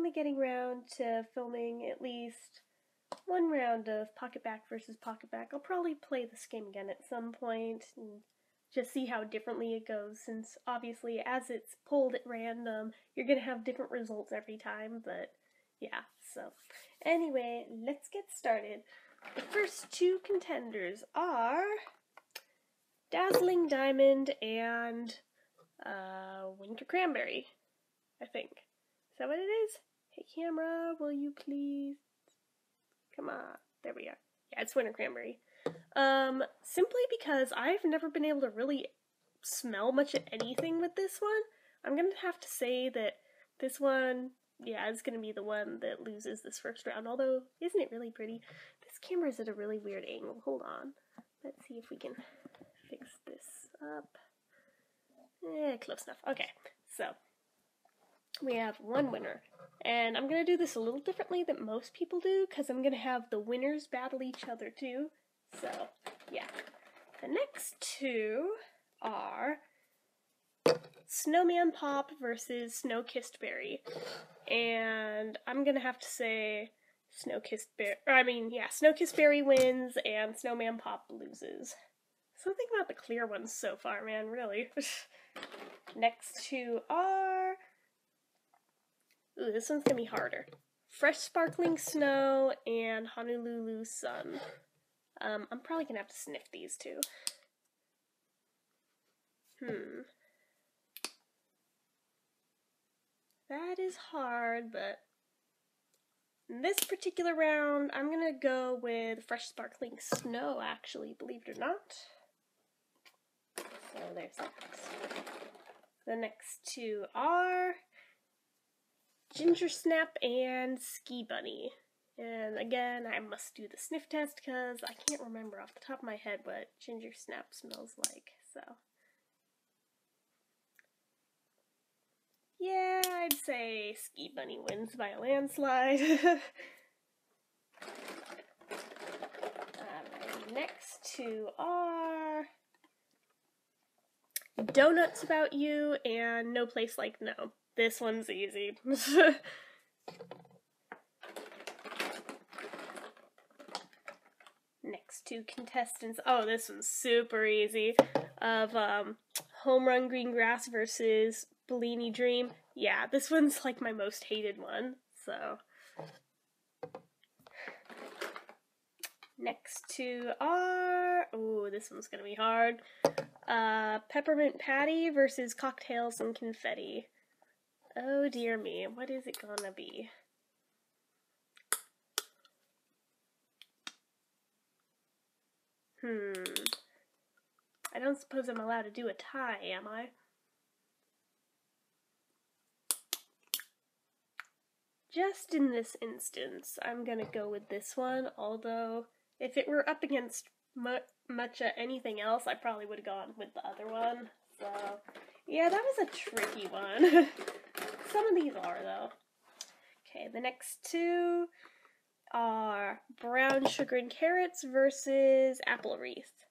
finally getting around to filming at least one round of Pocketbac versus Pocketbac. I'll probably play this game again at some point and just see how differently it goes, since obviously as it's pulled at random, you're gonna have different results every time, but yeah, so anyway, let's get started. The first two contenders are Dazzling Diamond and Winter Cranberry, I think. Is that what it is? Hey camera, will you please? Come on. There we are. Yeah, it's Winter Cranberry. Simply because I've never been able to really smell much of anything with this one. I'm gonna have to say that this one, yeah, is gonna be the one that loses this first round, although, isn't it really pretty? This camera's at a really weird angle. Hold on. Let's see if we can fix this up. Close enough. Okay, so we have one winner. And I'm going to do this a little differently than most people do, because I'm going to have the winners battle each other too. So, yeah. The next two are Snowman Pop versus Snow-Kissed Berry. And I'm going to have to say Snow-Kissed Berry wins and Snowman Pop loses. Something about the clear ones so far, man, really. Next two are... Ooh, this one's gonna be harder. Fresh Sparkling Snow and Honolulu Sun. I'm probably gonna have to sniff these two. That is hard, but in this particular round, I'm gonna go with Fresh Sparkling Snow, actually, believe it or not. So there's that. The next two are Ginger Snap and Ski Bunny. And again, I must do the sniff test because I can't remember off the top of my head what Ginger Snap smells like, so. Yeah, I'd say Ski Bunny wins by a landslide. Alright, next two are Donuts About You and No Place Like No. This one's easy. Next two contestants. Oh, this one's super easy. Of Home Run Green Grass versus Bellini Dream. Yeah, this one's like my most hated one. So next two are... Ooh, this one's gonna be hard. Peppermint Patty versus Cocktails and Confetti. Oh dear me, what is it gonna be? I don't suppose I'm allowed to do a tie, am I? Just in this instance, I'm gonna go with this one, although if it were up against much anything else, I probably would have gone with the other one. So, yeah, that was a tricky one. Some of these are, though. Okay, the next two are Brown Sugar and Carrots versus Apple Wreath.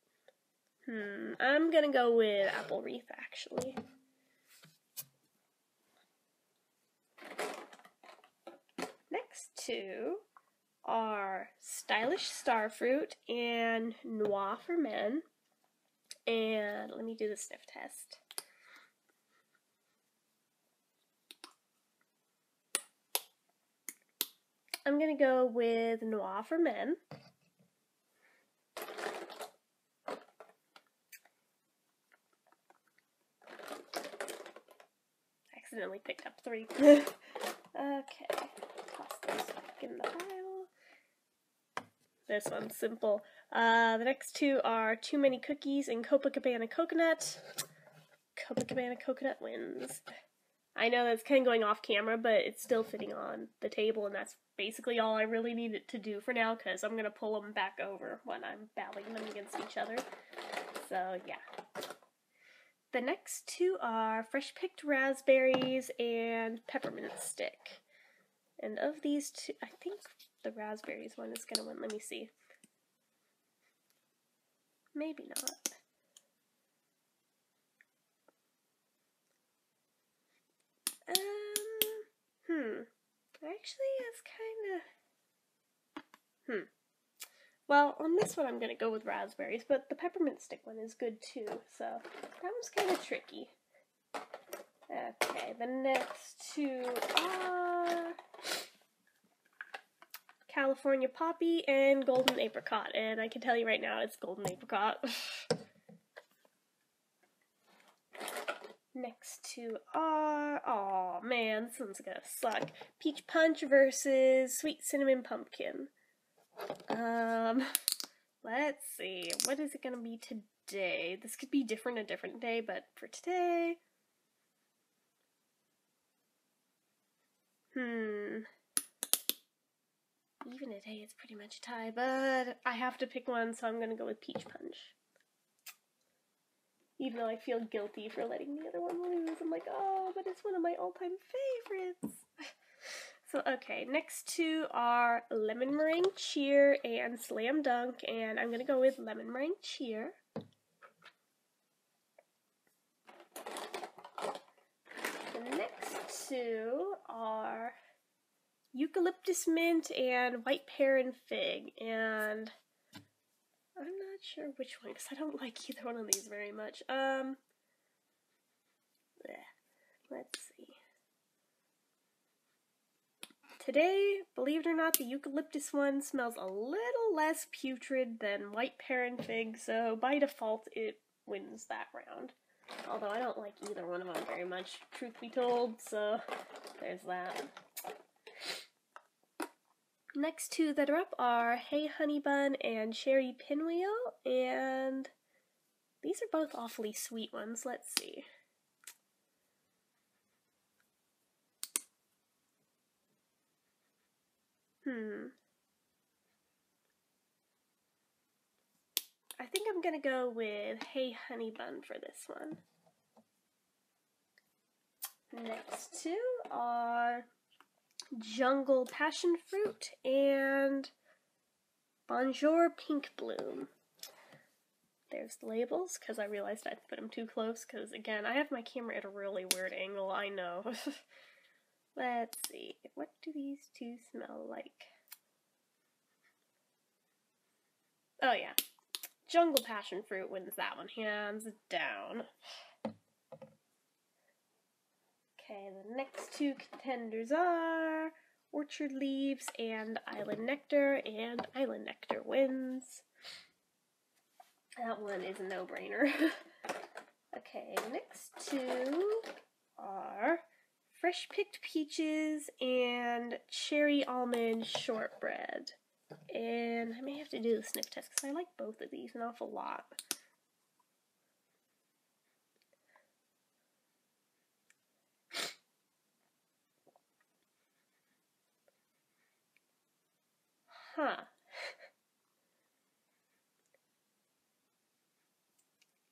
I'm gonna go with Apple Wreath, actually. Next two are Stylish Starfruit and Noir for Men. And let me do the sniff test. I'm gonna go with Noir for Men. Accidentally picked up three. Okay, toss this back in the pile. This one's simple. The next two are Too Many Cookies and Copacabana Coconut. Copacabana Coconut wins. I know that's kind of going off camera, but it's still fitting on the table, and that's basically all I really need it to do for now, because I'm going to pull them back over when I'm battling them against each other. So, yeah. The next two are Fresh Picked Raspberries and Peppermint Stick. And of these two, I think the raspberries one is going to win. Let me see. Maybe not. Actually, it's kind of... Well, on this one I'm going to go with raspberries, but the peppermint stick one is good too, so that one's kind of tricky. Okay, the next two are California Poppy and Golden Apricot, and I can tell you right now it's Golden Apricot. Next two are, oh man, this one's gonna suck. Peach Punch versus Sweet Cinnamon Pumpkin. Let's see, what is it gonna be today? This could be different a different day, but for today... Even today it's pretty much a tie, but I have to pick one, so I'm gonna go with Peach Punch. Even though I feel guilty for letting the other one lose, I'm like, oh, but it's one of my all-time favorites. So, okay, next two are Lemon Meringue Cheer and Slam Dunk, and I'm gonna go with Lemon Meringue Cheer. The next two are Eucalyptus Mint and White Pear and Fig, and I'm not sure which one, because I don't like either one of these very much. Let's see. Today, believe it or not, the eucalyptus one smells a little less putrid than White Pear and Fig, so by default it wins that round. Although I don't like either one of them very much, truth be told, so there's that. Next two that are up are Hey Honey Bun and Cherry Pinwheel, and these are both awfully sweet ones. Let's see. I think I'm gonna go with Hey Honey Bun for this one. Next two are Jungle Passion Fruit and Bonjour Pink Bloom. There's the labels, because I realized I put them too close, because again, I have my camera at a really weird angle, I know. Let's see, what do these two smell like? Oh yeah, Jungle Passion Fruit wins that one, hands down. Okay, the next two contenders are Orchard Leaves and Island Nectar, and Island Nectar wins. That one is a no-brainer. Okay, next two are Fresh Picked Peaches and Cherry Almond Shortbread. And I may have to do the sniff test because I like both of these an awful lot.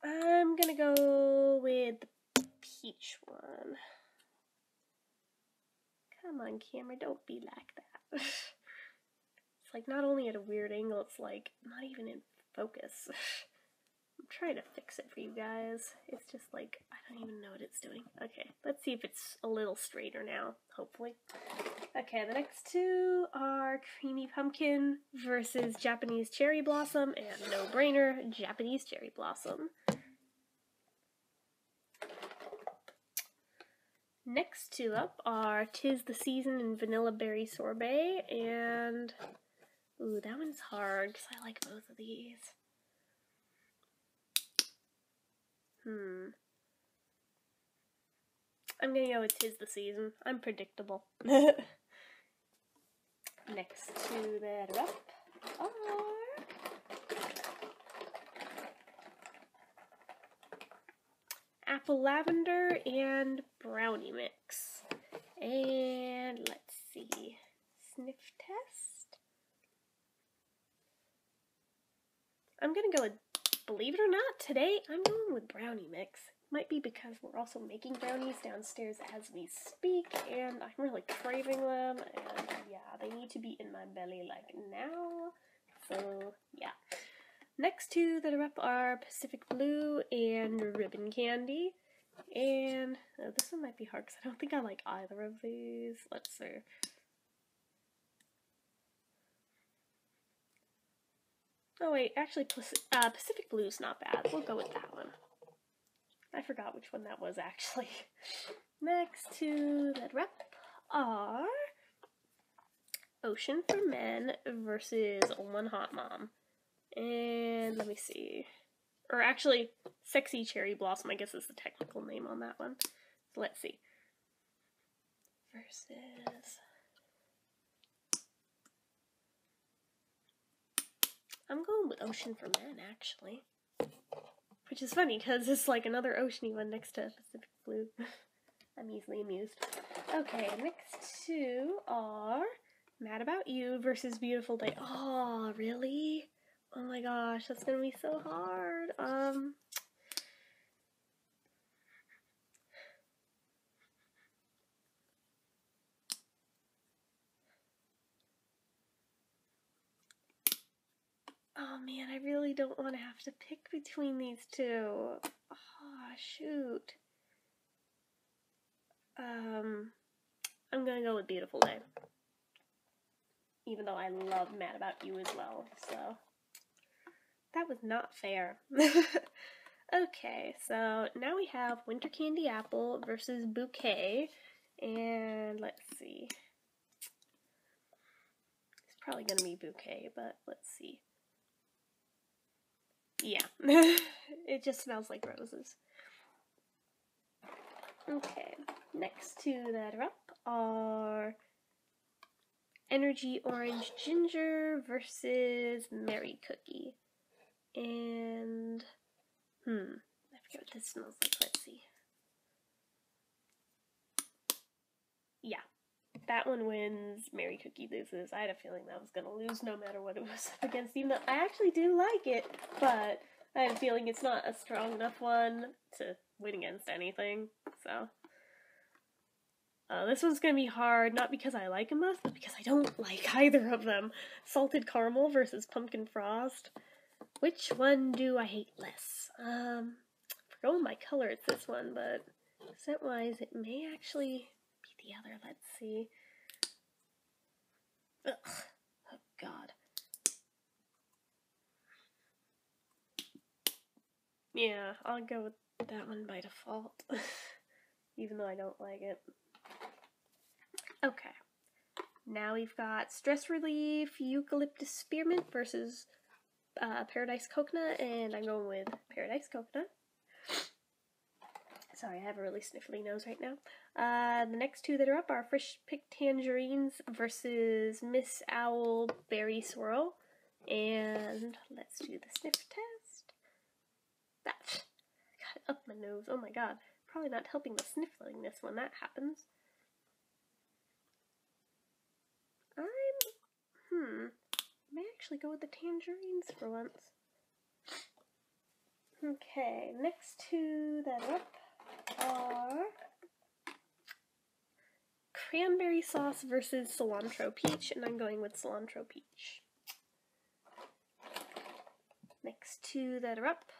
I'm gonna go with the peach one. Come on, camera, don't be like that. It's like not only at a weird angle, it's like not even in focus. I'm trying to fix it for you guys. It's just like, I don't even know what it's doing. Okay, let's see if it's a little straighter now, hopefully. Okay, the next two are Creamy Pumpkin versus Japanese Cherry Blossom, and no-brainer, Japanese Cherry Blossom. Next two up are Tis the Season and Vanilla Berry Sorbet, and ooh, that one's hard because I like both of these. I'm gonna go with Tis the Season. I'm predictable. Next two that are up are Apple Lavender and Brownie Mix. And let's see, sniff test. I'm gonna go with, believe it or not, today I'm going with Brownie Mix. Might be because we're also making brownies downstairs as we speak, and I'm really craving them, and yeah, they need to be in my belly like now, so yeah. Next two that are up are Pacific Blue and Ribbon Candy, and this one might be hard because I don't think I like either of these. Let's see. Oh wait, actually Pacific Blue's not bad. We'll go with that one. I forgot which one that was actually. Next to that rep are Ocean for Men versus One Hot Mom. And let me see. Or actually, Sexy Cherry Blossom, I guess is the technical name on that one. So let's see. Versus... I'm going with Ocean for Men, actually. Which is funny, because it's like another oceany one next to Pacific Blue. I'm easily amused. Okay, next two are Mad About You versus Beautiful Day. Oh, really? Oh my gosh, that's gonna be so hard. Oh man, I really don't want to have to pick between these two. Oh, shoot. I'm gonna go with Beautiful Day. Even though I love Mad About You as well, so... That was not fair. Okay, so now we have Winter Candy Apple versus Bouquet. And let's see. It's probably gonna be Bouquet, but let's see. Yeah, it just smells like roses. Okay, next to that up are Energy Orange Ginger versus Mary Cookie. And, I forget what this smells like. Let's see. Yeah, that one wins. Mary Cookie loses. I had a feeling that was going to lose no matter what it was up against, even though I actually do like it, but I had a feeling it's not a strong enough one to win against anything, so... this one's gonna be hard, not because I like them both, but because I don't like either of them. Salted Caramel versus Pumpkin Frost. Which one do I hate less? For going by color, it's this one, but scent-wise, it may actually be the other. Let's see. Ugh. Oh, God. Yeah, I'll go with that one by default, even though I don't like it. Okay, now we've got Stress Relief Eucalyptus Spearmint versus Paradise Coconut, and I'm going with Paradise Coconut. Sorry, I have a really sniffly nose right now. The next two that are up are Fresh Picked Tangerines versus Miss Owl Berry Swirl. And let's do the sniff test. That got up my nose. Oh my god. Probably not helping the sniffliness when that happens. I may actually go with the tangerines for once. Okay, next two that are up are Cranberry Sauce versus Cilantro Peach, and I'm going with Cilantro Peach. Next two that are up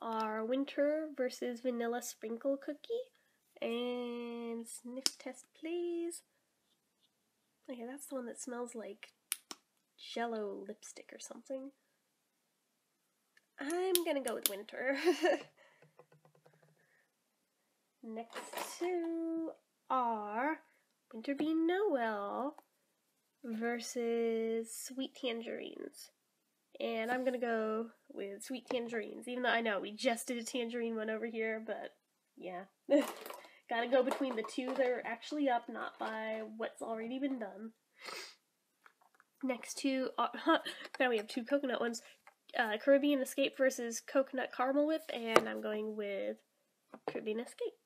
are Winter versus Vanilla Sprinkle Cookie, and sniff test please. Okay, that's the one that smells like Jello lipstick or something. I'm gonna go with Winter. Next two are Winter Bean Noel versus Sweet Tangerines. And I'm gonna go with Sweet Tangerines, even though I know we just did a tangerine one over here, but yeah. Gotta go between the two that are actually up, not by what's already been done. Next two are, now we have two coconut ones. Caribbean Escape versus Coconut Caramel Whip, and I'm going with Caribbean Escape.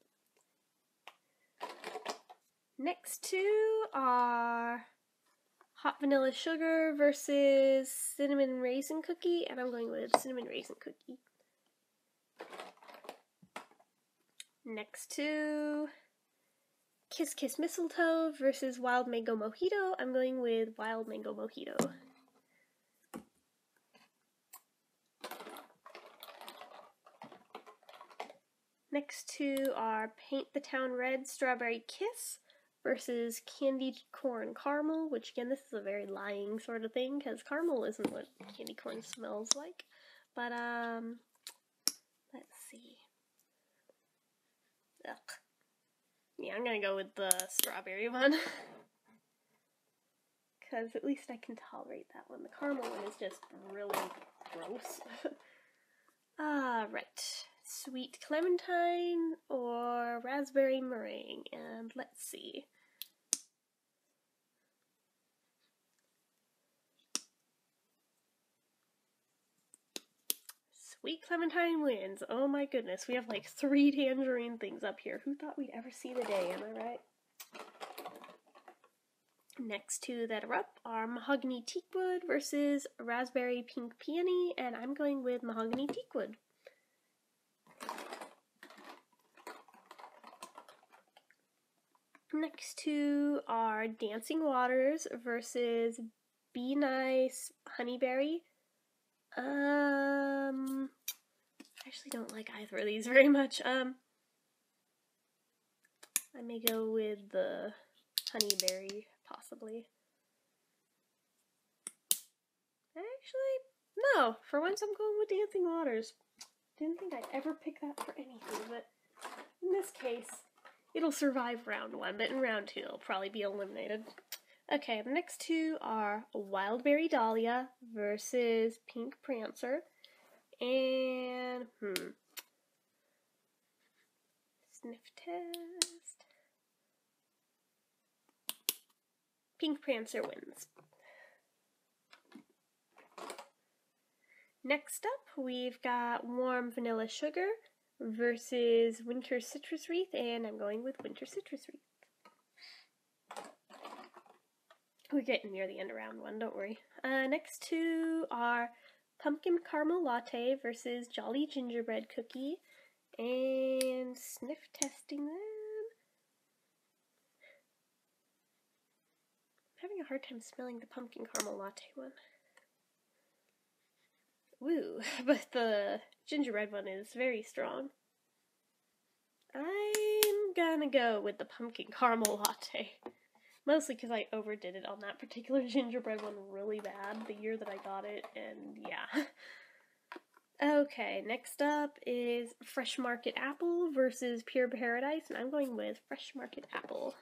Next two are Hot Vanilla Sugar versus Cinnamon Raisin Cookie, and I'm going with Cinnamon Raisin Cookie. Next two, Kiss Kiss Mistletoe versus Wild Mango Mojito. I'm going with Wild Mango Mojito. Next two are Paint the Town Red Strawberry Kiss versus candy corn caramel, which again, this is a very lying sort of thing, because caramel isn't what candy corn smells like. But, let's see. Ugh. Yeah, I'm gonna go with the strawberry one. Because at least I can tolerate that one. The caramel one is just really gross. Right. Sweet clementine or raspberry meringue. And let's see. Sweet clementine wins. Oh my goodness. We have like 3 tangerine things up here. Who thought we'd ever see the day, am I right? Next two that are up are mahogany teakwood versus raspberry pink peony, and I'm going with mahogany teakwood. Next two are dancing waters versus be nice honeyberry. I actually don't like either of these very much. I may go with the honeyberry, possibly. Actually, no. For once, I'm going with dancing waters. Didn't think I'd ever pick that for anything, but in this case, it'll survive round 1, but in round 2, it'll probably be eliminated. Okay, the next two are Wildberry Dahlia versus Pink Prancer. And, sniff test. Pink Prancer wins. Next up, we've got Warm Vanilla Sugar versus Winter Citrus Wreath, and I'm going with Winter Citrus Wreath. We're getting near the end of round 1, don't worry. Next two are Pumpkin Caramel Latte versus Jolly Gingerbread Cookie, and sniff testing them. I'm having a hard time smelling the Pumpkin Caramel Latte one. Woo, but the gingerbread one is very strong. I'm gonna go with the Pumpkin Caramel Latte. Mostly because I overdid it on that particular gingerbread one really bad the year that I got it, and yeah. Okay, next up is Fresh Market Apple versus Pure Paradise, and I'm going with Fresh Market Apple.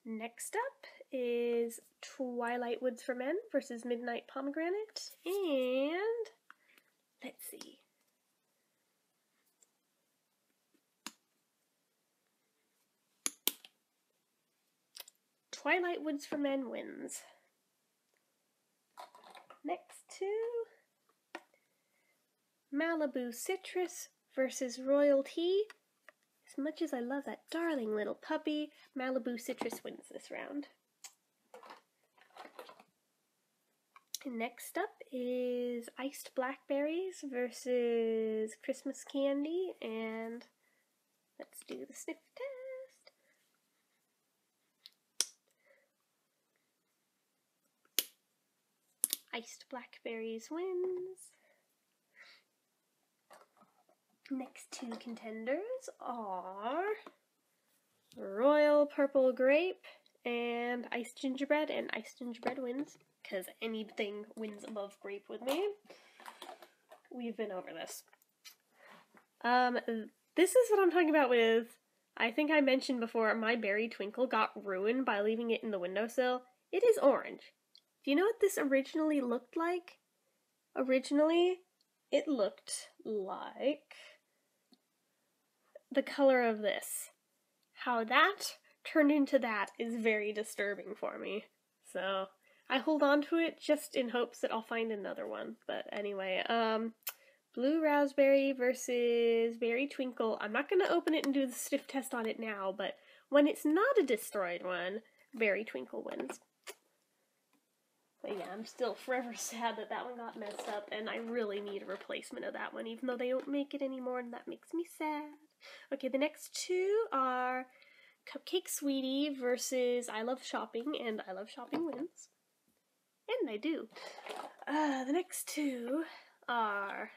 Next up is Twilight Woods for Men versus Midnight Pomegranate, and let's see. Twilight Woods for Men wins. Next two, Malibu Citrus versus Royal Tea. As much as I love that darling little puppy, Malibu Citrus wins this round. Next up is Iced Blackberries versus Christmas Candy, and let's do the sniff test. Iced Blackberries wins. Next two contenders are Royal Purple Grape and Iced Gingerbread, and Iced Gingerbread wins, because anything wins above grape with me. We've been over this. This is what I'm talking about with, I think I mentioned before, my Berry Twinkle got ruined by leaving it in the windowsill. It is orange. Do you know what this originally looked like? Originally, it looked like the color of this. How that turned into that is very disturbing for me. So, I hold on to it just in hopes that I'll find another one. But anyway, Blue Raspberry versus Berry Twinkle. I'm not going to open it and do the sniff test on it now, but when it's not a destroyed one, Berry Twinkle wins. But yeah, I'm still forever sad that that one got messed up, and I really need a replacement of that one, even though they don't make it anymore, and that makes me sad. Okay, the next two are Cupcake Sweetie versus I Love Shopping, and I Love Shopping wins. And I do. The next two are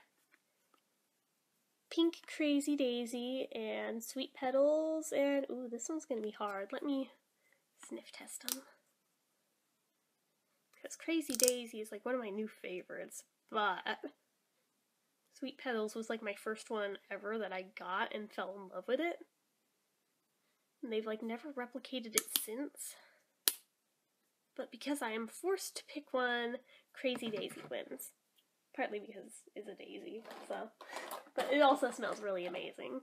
Pink Crazy Daisy and Sweet Petals, and ooh, this one's gonna be hard. Let me sniff test them. Because Crazy Daisy is like one of my new favorites, but Sweet Petals was like my first one ever that I got and fell in love with it. And they've like never replicated it since. But because I am forced to pick one, Crazy Daisy wins. Partly because it's a daisy, so. But it also smells really amazing.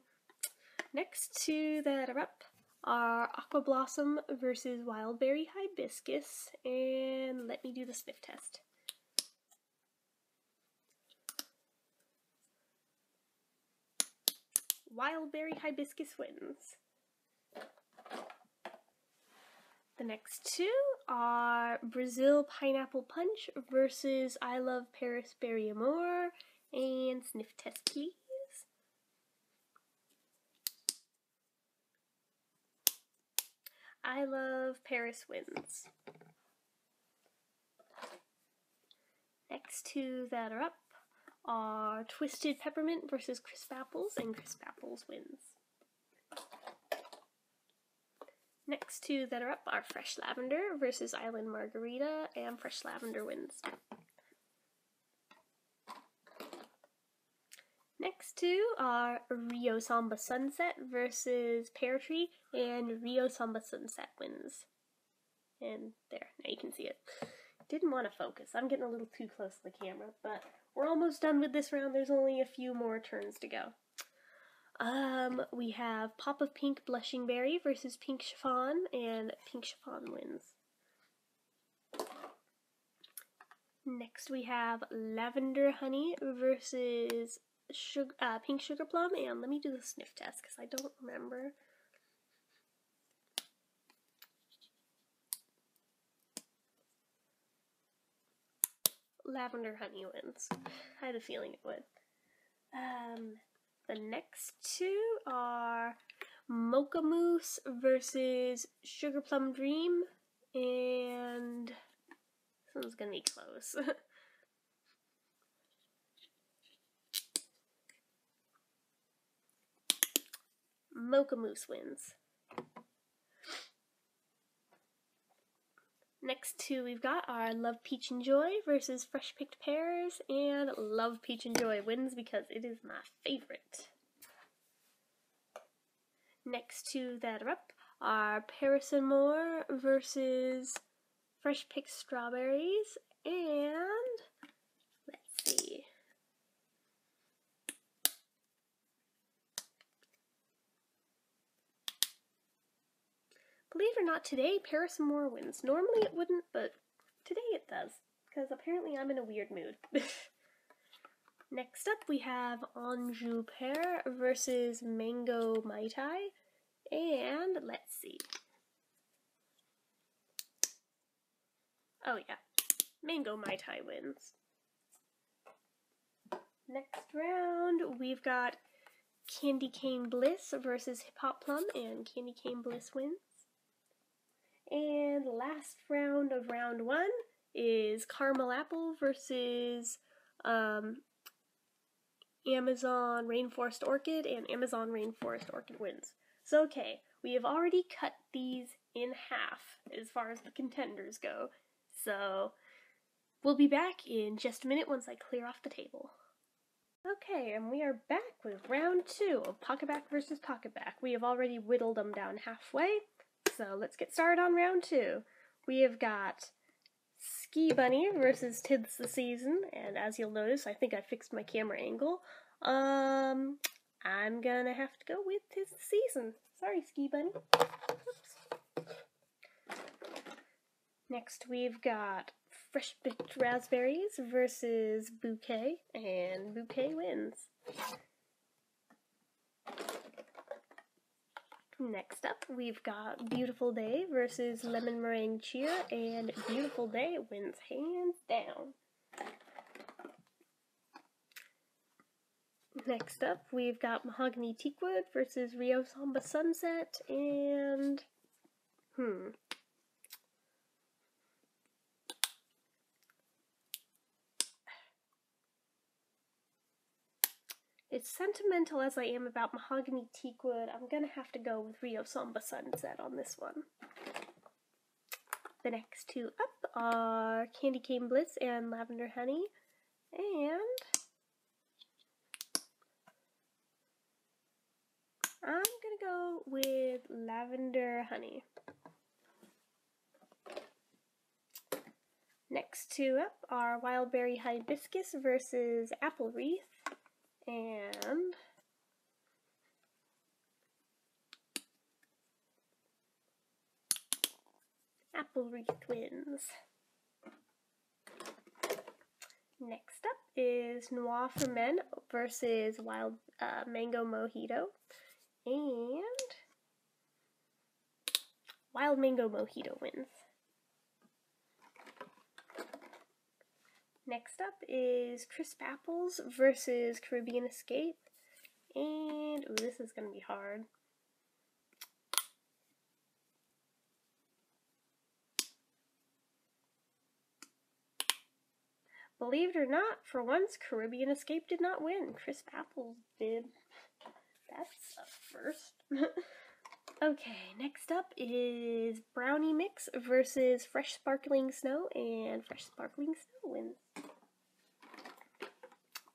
Next to that are up are Aqua Blossom versus Wildberry Hibiscus, and let me do the sniff test. Wildberry Hibiscus wins. The next two are Brazil Pineapple Punch versus I Love Paris Berry Amour, and sniff test please. I Love Paris wins. Next two that are up are Twisted Peppermint versus Crisp Apples, and Crisp Apples wins. Next two that are up are Fresh Lavender versus Island Margarita, and Fresh Lavender wins. Next two are Rio Samba Sunset versus Pear Tree, and Rio Samba Sunset wins. And there, now you can see it. Didn't want to focus. I'm getting a little too close to the camera, but we're almost done with this round. There's only a few more turns to go. We have Pop of Pink Blushing Berry versus Pink Chiffon, and Pink Chiffon wins. Next we have Lavender Honey versus Pink Sugar Plum, and let me do the sniff test because I don't remember. Lavender Honey wins. I had a feeling it would. The next two are Mocha Mousse versus Sugar Plum Dream, and this one's gonna be close. Mocha Mousse wins. Next two we've got are Love Peach and Joy versus Fresh Picked Pears, and Love Peach and Joy wins because it is my favorite. Next two that are up are Paris and More versus Fresh Picked Strawberries, and let's see. Believe it or not, today Paris and More wins. Normally it wouldn't, but today it does, because apparently I'm in a weird mood. Next up we have Anjou Pear versus Mango Mai Tai, and let's see. Oh yeah, Mango Mai Tai wins. Next round we've got Candy Cane Bliss versus Hip Hop Plum, and Candy Cane Bliss wins. And last round of round one is Caramel Apple versus Amazon Rainforest Orchid, and Amazon Rainforest Orchid wins. So okay, we have already cut these in half as far as the contenders go. So we'll be back in just a minute once I clear off the table. Okay, and we are back with round two of Pocketbac versus Pocketbac. We have already whittled them down halfway. So let's get started on round two. We have got Ski Bunny versus 'Tis the Season, and as you'll notice, I think I fixed my camera angle. I'm gonna have to go with 'Tis the Season. Sorry, Ski Bunny. Oops. Next we've got Fresh Picked Raspberries versus Bouquet, and Bouquet wins. Next up, we've got Beautiful Day versus Lemon Meringue Cheer, and Beautiful Day wins hands down. Next up, we've got Mahogany Teakwood versus Rio Samba Sunset, and as sentimental as I am about Mahogany Teakwood, I'm gonna have to go with Rio Samba Sunset on this one. The next two up are Candy Cane Bliss and Lavender Honey, and I'm gonna go with Lavender Honey. Next two up are Wild Berry Hibiscus versus Apple Wreath, and Apple Wreath wins. Next up is Noir for Men versus Wild Mango Mojito, and Wild Mango Mojito wins. Next up is Crisp Apples versus Caribbean Escape, and ooh, this is going to be hard. Believe it or not, for once, Caribbean Escape did not win. Crisp Apples did. That's a first. Okay, next up is Brownie Mix versus Fresh Sparkling Snow, and Fresh Sparkling Snow wins.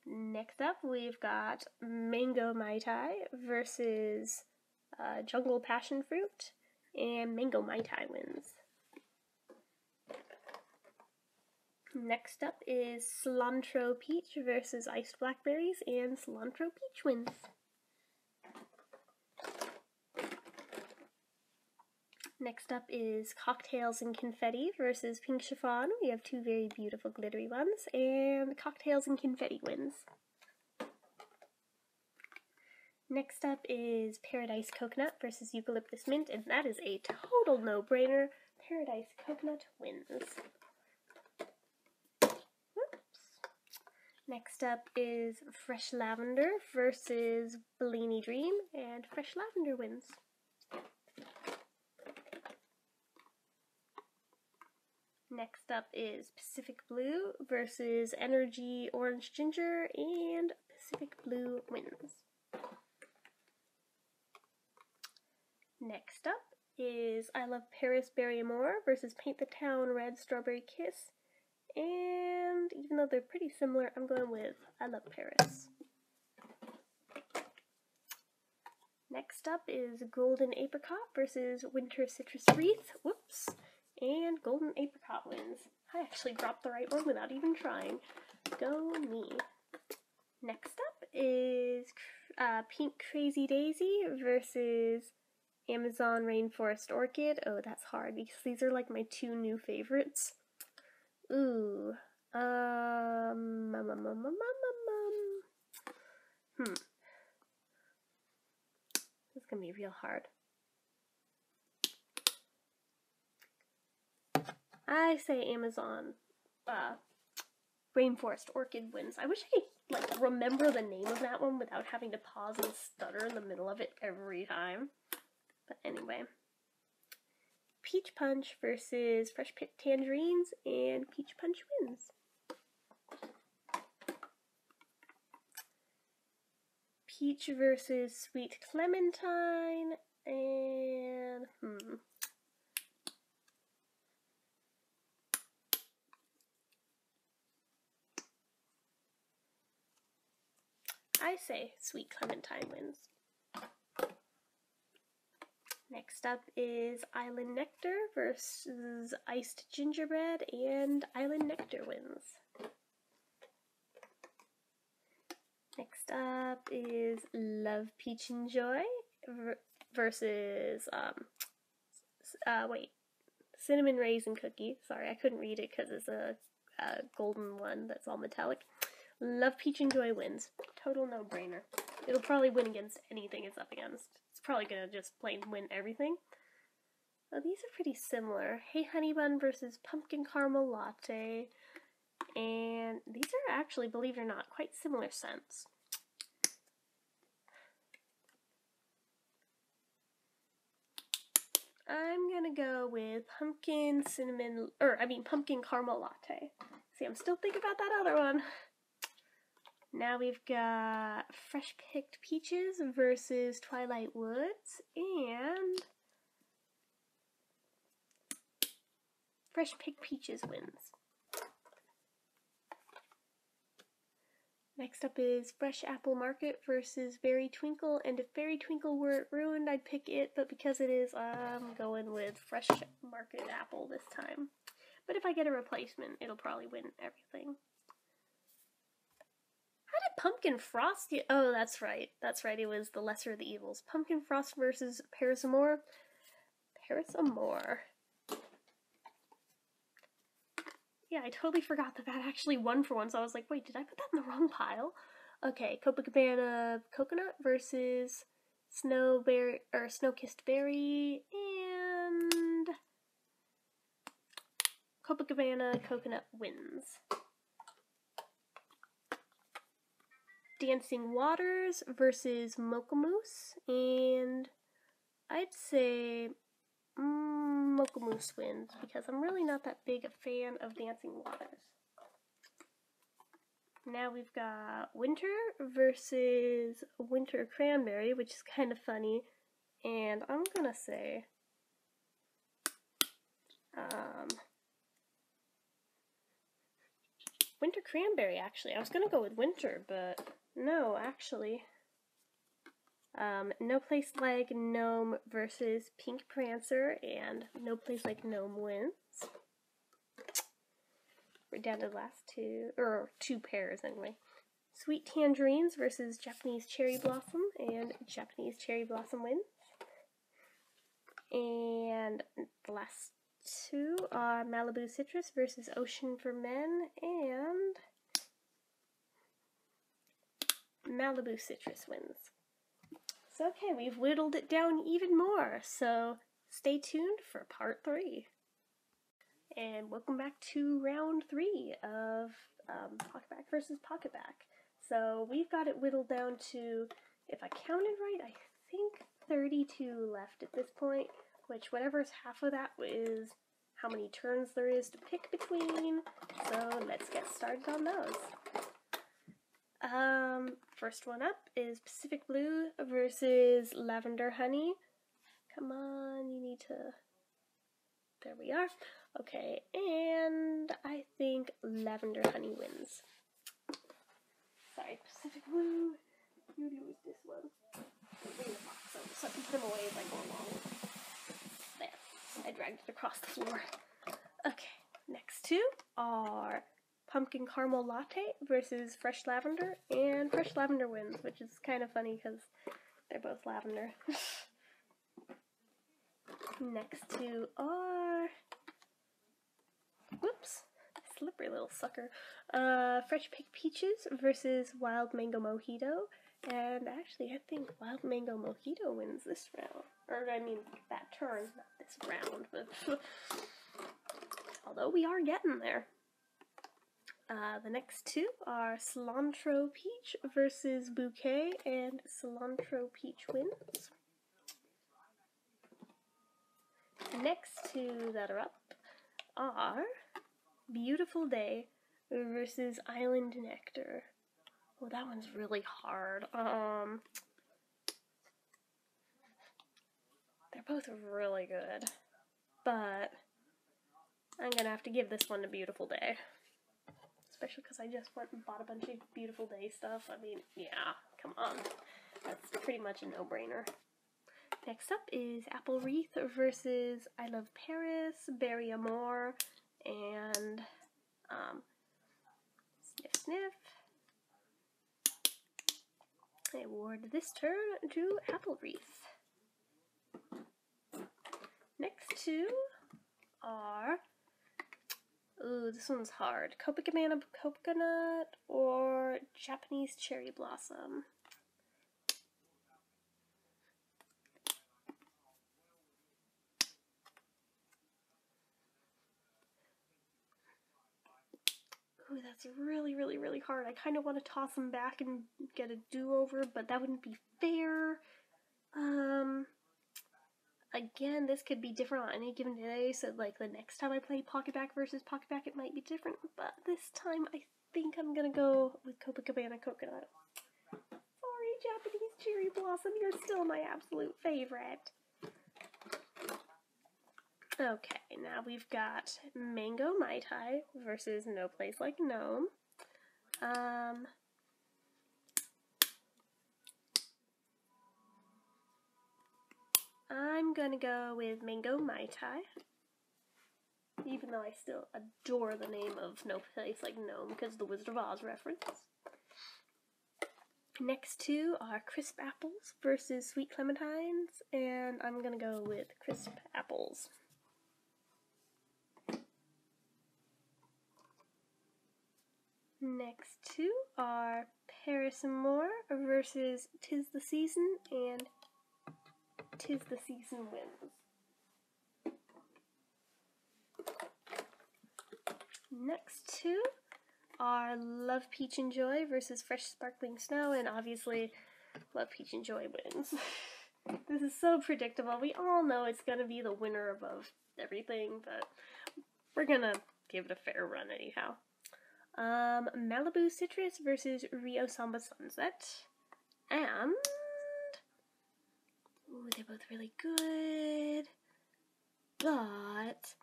Next up, we've got Mango Mai Tai versus Jungle Passion Fruit, and Mango Mai Tai wins. Next up is Cilantro Peach versus Iced Blackberries, and Cilantro Peach wins. Next up is Cocktails and Confetti versus Pink Chiffon. We have two very beautiful glittery ones, and Cocktails and Confetti wins. Next up is Paradise Coconut versus Eucalyptus Mint, and that is a total no-brainer. Paradise Coconut wins. Next up is Fresh Lavender versus Bellini Dream, and Fresh Lavender wins. Next up is Pacific Blue versus Energy Orange Ginger, and Pacific Blue wins. Next up is I Love Paris Berry Amore versus Paint the Town Red Strawberry Kiss, and even though they're pretty similar, I'm going with I Love Paris. Next up is Golden Apricot versus Winter Citrus Wreath. Whoops. And Golden Apricot wins. I actually dropped the right one without even trying. Go me. Next up is Pink Crazy Daisy versus Amazon Rainforest Orchid. Oh, that's hard because these are like my two new favorites. Ooh. This is gonna be real hard. I say Amazon Rainforest Orchid wins. I wish I could remember the name of that one without having to pause and stutter in the middle of it every time. But anyway. Peach Punch versus Fresh Pit Tangerines, and Peach Punch wins. Peach versus Sweet Clementine, and I say Sweet Clementine wins. Next up is Island Nectar versus Iced Gingerbread, and Island Nectar wins. Next up is Love Peach and Joy versus, Cinnamon Raisin Cookie. Sorry, I couldn't read it because it's a golden one that's all metallic. Love Peach and Joy wins. Total no-brainer. It'll probably win against anything it's up against. It's probably gonna just plain win everything. Oh, these are pretty similar. Hey Honey Bun versus Pumpkin Caramel Latte. And these are actually, believe it or not, quite similar scents. I'm gonna go with Pumpkin Caramel Latte. See, I'm still thinking about that other one. Now we've got Fresh Picked Peaches versus Twilight Woods, and Fresh Picked Peaches wins. Next up is Fresh Apple Market versus Berry Twinkle, and if Berry Twinkle weren't ruined, I'd pick it, but because it is, I'm going with Fresh Market Apple this time. But if I get a replacement, it'll probably win everything. How did Pumpkin Frost get... Oh, that's right. That's right, it was the lesser of the evils. Pumpkin Frost versus Paris Amour. Paris Amour. Yeah, I totally forgot that actually won for once. I was like, wait, did I put that in the wrong pile? Okay, Copacabana Coconut versus Snow-Kissed Berry, and Copacabana Coconut wins. Dancing Waters versus Mocha Mousse, and I'd say Mocha Mousse wins, because I'm really not that big a fan of Dancing Waters. Now we've got Winter versus Winter Cranberry, which is kind of funny, and I'm gonna say Winter Cranberry, actually. I was gonna go with Winter, but no, actually. No Place Like Gnome versus Pink Prancer, and No Place Like Gnome wins. We're down to the last two, or two pairs anyway. Sweet Tangerines versus Japanese Cherry Blossom, and Japanese Cherry Blossom wins. And the last two are Malibu Citrus versus Ocean for Men, and Malibu Citrus wins. So okay, we've whittled it down even more, so stay tuned for part 3. And welcome back to round 3 of Pocketbac versus Pocketbac. So we've got it whittled down to, if I counted right, I think 32 left at this point, which whatever's half of that is how many turns there is to pick between. So let's get started on those. First one up is Pacific Blue versus Lavender Honey. Come on, you need to... There we are. Okay, and I think Lavender Honey wins. Sorry, Pacific Blue, you lose this one. Bring the box over so I can put them away as I go along. There, I dragged it across the floor. Okay, next two are Pumpkin Caramel Latte versus Fresh Lavender, and Fresh Lavender wins, which is kind of funny because they're both lavender. Next two are, whoops, slippery little sucker, Fresh Picked Peaches versus Wild Mango Mojito, and actually I think Wild Mango Mojito wins this round, or I mean that turn, not this round, but although we are getting there. The next two are Cilantro Peach versus Bouquet, and Cilantro Peach wins. The next two that are up are Beautiful Day versus Island Nectar. Oh, that one's really hard. They're both really good, but I'm gonna have to give this one to Beautiful Day. Especially because I just went and bought a bunch of Beautiful Day stuff. I mean, yeah, come on. That's pretty much a no-brainer. Next up is Apple Wreath versus I Love Paris, Berry Amour, and Sniff Sniff. I award this turn to Apple Wreath. Next two are, ooh, this one's hard. Copacabana Coconut or Japanese Cherry Blossom. Ooh, that's really, really, really hard. I kind of want to toss them back and get a do-over, but that wouldn't be fair. Again, this could be different on any given day, so like the next time I play Pocketbac versus Pocketbac, it might be different, but this time I think I'm gonna go with Copacabana Coconut. Sorry, Japanese Cherry Blossom, you're still my absolute favorite. Okay, now we've got Mango Mai Tai versus No Place Like Nome. I'm gonna go with Mango Mai Tai, even though I still adore the name of No Place Like Nome because of the Wizard of Oz reference. Next two are Crisp Apples versus Sweet Clementines, and I'm gonna go with Crisp Apples. Next two are Paris Amour versus 'Tis the Season, and 'Tis the Season wins. Next two are Love Peach and Joy versus Fresh Sparkling Snow, and obviously Love Peach and Joy wins. This is so predictable. We all know it's gonna be the winner above everything, but we're gonna give it a fair run anyhow. Malibu Citrus versus Rio Samba Sunset, and ooh, they're both really good, but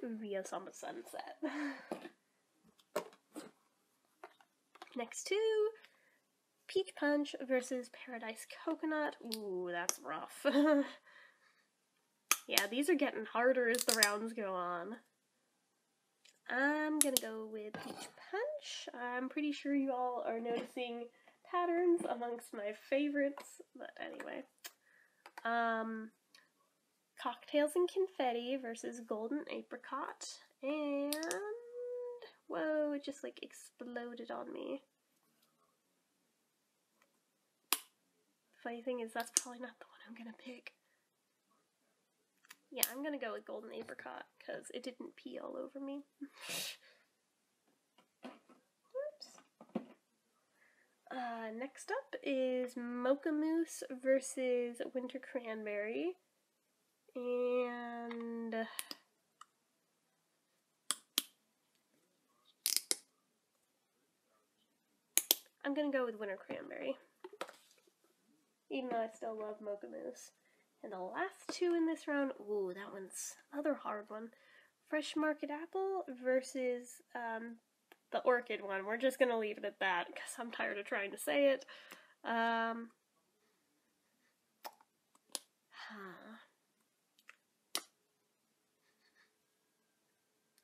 Rio Samba Sunset. Next two, Peach Punch versus Paradise Coconut. Ooh, that's rough. Yeah, these are getting harder as the rounds go on. I'm gonna go with Peach Punch. I'm pretty sure you all are noticing patterns amongst my favorites, but anyway. Cocktails and Confetti versus Golden Apricot, and whoa, it just like exploded on me. Funny thing is, that's probably not the one I'm gonna pick. Yeah, I'm gonna go with Golden Apricot because it didn't pee all over me. Oops. Next up is Mocha Mousse versus Winter Cranberry, and I'm gonna go with Winter Cranberry, even though I still love Mocha Mousse. And the last two in this round, ooh, that one's another hard one. Fresh Market Apple versus the Orchid one. We're just gonna leave it at that because I'm tired of trying to say it.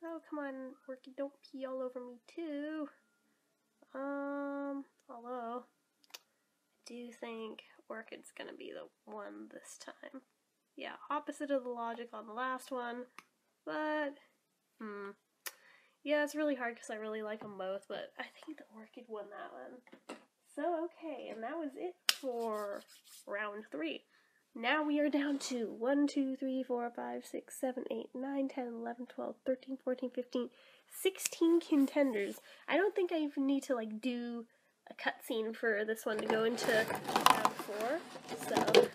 Oh, come on, Orchid, don't pee all over me too. Although I do think Orchid's gonna be the one this time. Yeah, opposite of the logic on the last one, but yeah, it's really hard because I really like them both, but I think the Orchid won that one. So, okay, and that was it for round 3. Now we are down to 1, 2, 3, 4, 5, 6, 7, 8, 9, 10, 11, 12, 13, 14, 15, 16 contenders. I don't think I even need to like do a cutscene for this one to go into round 4, so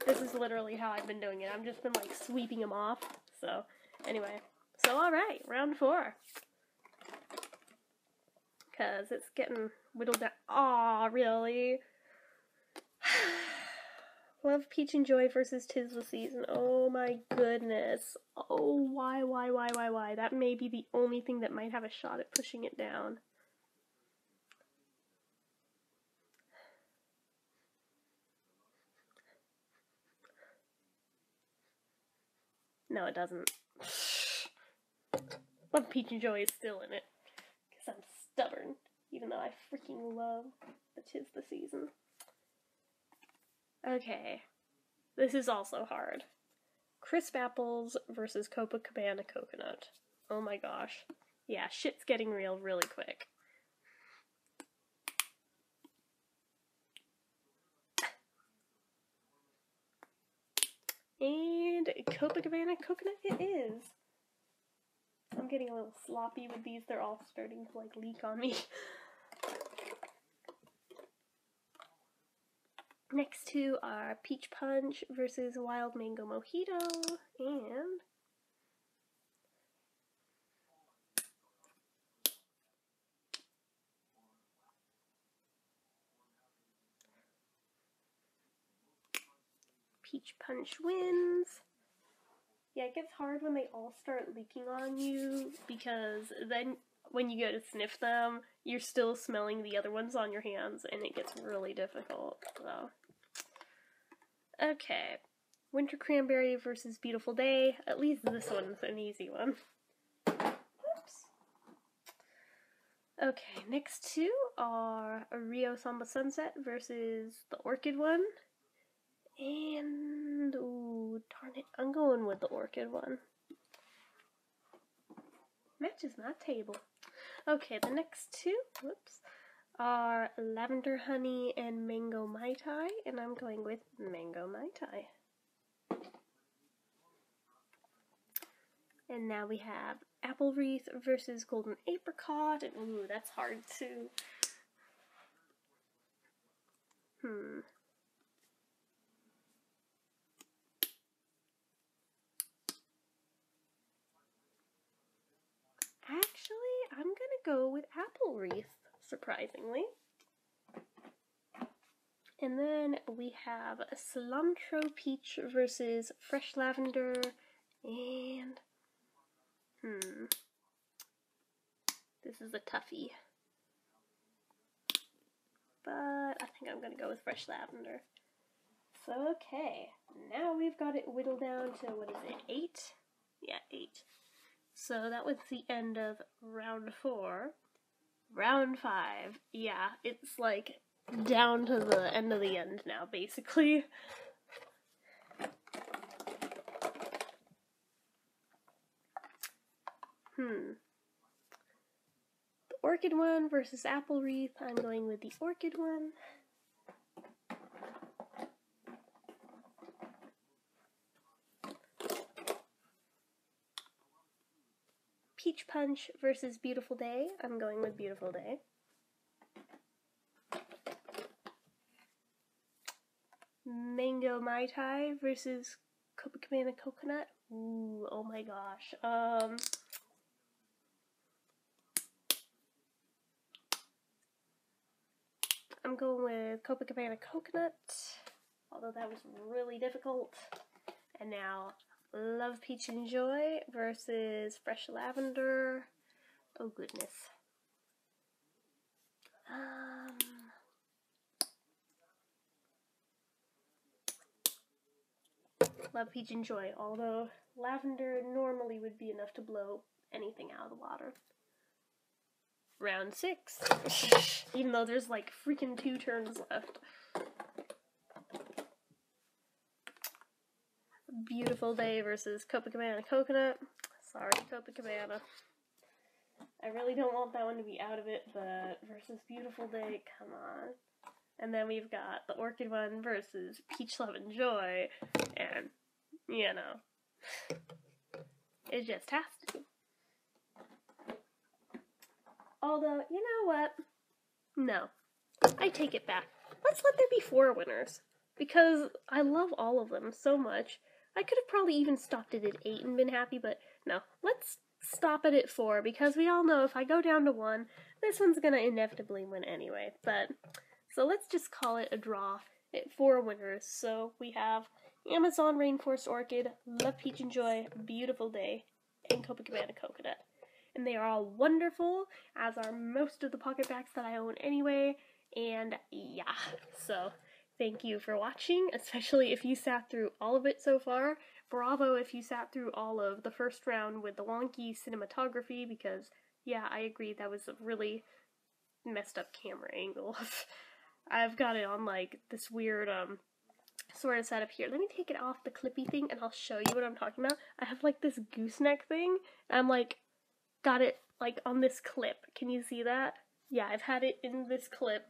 this is literally how I've been doing it. I've just been like sweeping them off. So anyway, so alright, round 4. Cause it's getting whittled down. Aw, really? Love Peach and Joy versus 'Tis the Season. Oh my goodness. Oh, why? That may be the only thing that might have a shot at pushing it down. No, it doesn't. Love Peach and Joy is still in it. Because I'm stubborn. Even though I freaking love the 'Tis the Season. Okay. This is also hard. Crisp Apples versus Copacabana Coconut. Oh my gosh. Yeah, shit's getting real really quick. And Copacabana Coconut it is. I'm getting a little sloppy with these. They're all starting to like leak on me. Next two are Peach Punch versus Wild Mango Mojito, and Peach Punch wins. Yeah, it gets hard when they all start leaking on you, because then when you go to sniff them, you're still smelling the other ones on your hands, and it gets really difficult, so. Okay, Winter Cranberry versus Beautiful Day. At least this one's an easy one. Oops. Okay, next two are a Rio Samba Sunset versus the Orchid one. And, ooh, darn it, I'm going with the Orchid one. Matches my table. Okay, the next two, whoops, are Lavender Honey and Mango Mai Tai, and I'm going with Mango Mai Tai. And now we have Apple Wreath versus Golden Apricot, and ooh, that's hard too. Actually, I'm gonna go with Apple Wreath, surprisingly. And then we have Cilantro Peach versus Fresh Lavender, and this is a toughie. But I think I'm gonna go with Fresh Lavender. So, okay, now we've got it whittled down to, what is it, 8? Yeah, 8. So that was the end of round 4. Round 5, yeah, it's like down to the end of the end now, basically. The Orchid one versus Apple Wreath. I'm going with the Orchid one. Peach Punch versus Beautiful Day. I'm going with Beautiful Day. Mango Mai Tai versus Copacabana Coconut. Ooh, oh my gosh. I'm going with Copacabana Coconut, although that was really difficult. And now, Love Peach and Joy versus Fresh Lavender. Oh goodness. Love Peach and Joy, although lavender normally would be enough to blow anything out of the water. Round 6. Even though there's like freaking 2 turns left. Beautiful Day versus Copacabana Coconut. Sorry, Copacabana. I really don't want that one to be out of it, but versus Beautiful Day, come on. And then we've got the Orchid one versus Peach Love and Joy, and, you know, it just has to. Although, you know what? No. I take it back. Let's let there be 4 winners, because I love all of them so much. I could have probably even stopped it at 8 and been happy, but no. Let's stop it at 4, because we all know if I go down to 1, this one's gonna inevitably win anyway. But so let's just call it a draw at 4 winners. So we have Amazon Rainforest Orchid, Love Peach and Joy, Beautiful Day, and Copacabana Coconut. And they are all wonderful, as are most of the Pocketbacs that I own anyway. And yeah, so thank you for watching, especially if you sat through all of it so far. Bravo if you sat through all of the first round with the wonky cinematography, because yeah, I agree, that was a really messed up camera angle. I've got it on like this weird sort of setup here. Let me take it off the clippy thing and I'll show you what I'm talking about. I have like this gooseneck thing, and I'm like, got it like on this clip. Can you see that? Yeah, I've had it in this clip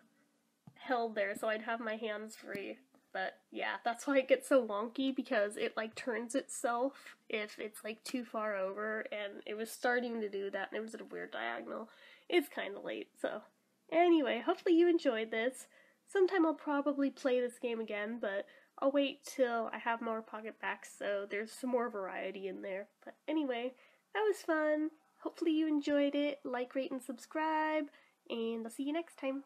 held there so I'd have my hands free. But yeah, that's why it gets so wonky, because it like turns itself if it's like too far over, and it was starting to do that and it was at a weird diagonal. It's kind of late, so anyway, hopefully you enjoyed this. Sometime I'll probably play this game again, but I'll wait till I have more Pocketbacs so there's some more variety in there. But anyway, that was fun. Hopefully you enjoyed it. Like, rate, and subscribe, and I'll see you next time.